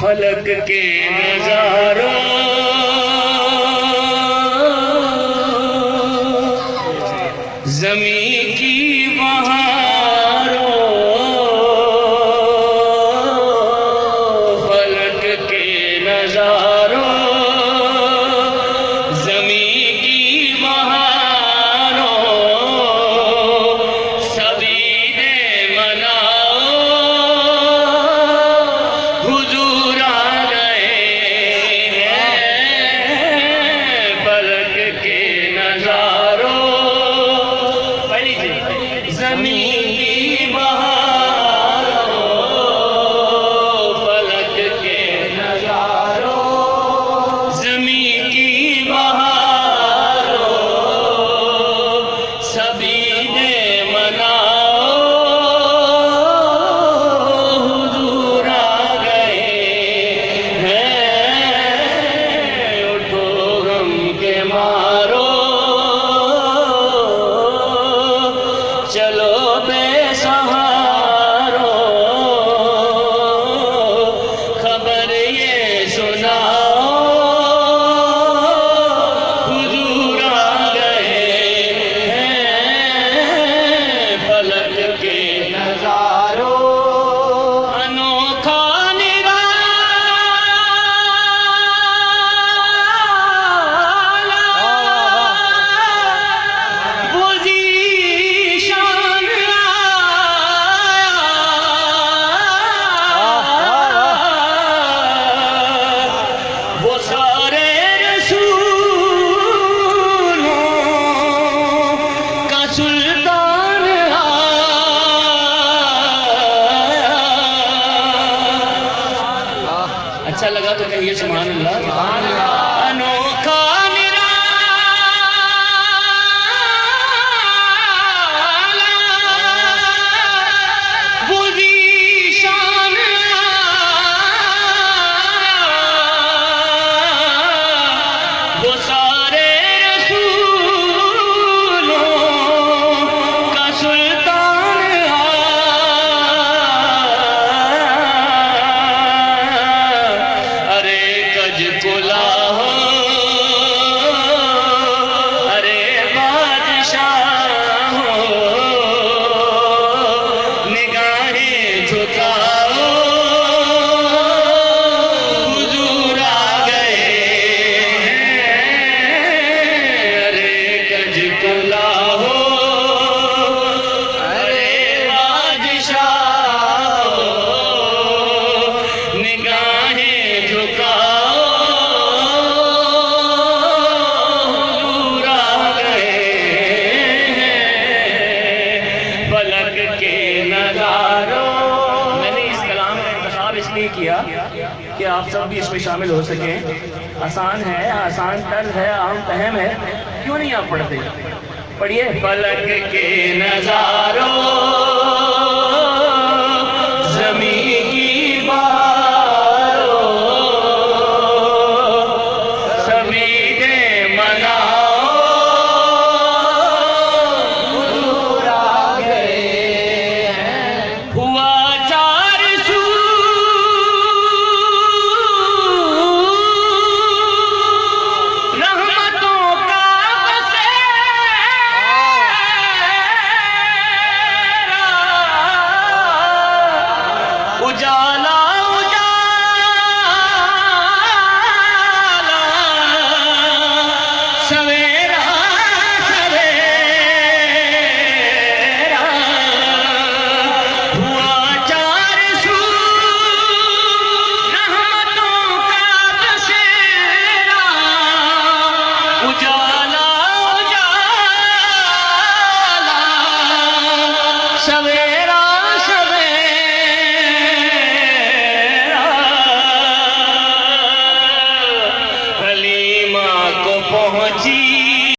फलक के नजारों ज़मीं की बहारों, फलक के नजारों ज़मीं की बहारों, सभी ने मनाओ हुजूर आ गए हैं। फलक के नजारों ज़मीं की बहारों, फलक के नजारों ज़मीं की बहारों, सभी ने मनाओ हुजूर आ गए हैं। उठो गम के मारो, चलो बेसहारो, खबर ये सुनाओ हुजूर आ गए हैं। फलक के नजारों अनोखा सुल्तान अच्छा लगा तो कहिए सुभान अल्लाह। अनोखा किया कि आप सब भी इसमें शामिल हो सकें। आसान है, आसान तर्ज है, आम फहम है, क्यों नहीं आप पढ़ते? पढ़िए। फलक के नजारों ज़मीं की बहारों, सभी ने मनाओ हुजूर आ गए हैं। हुआ पहुंची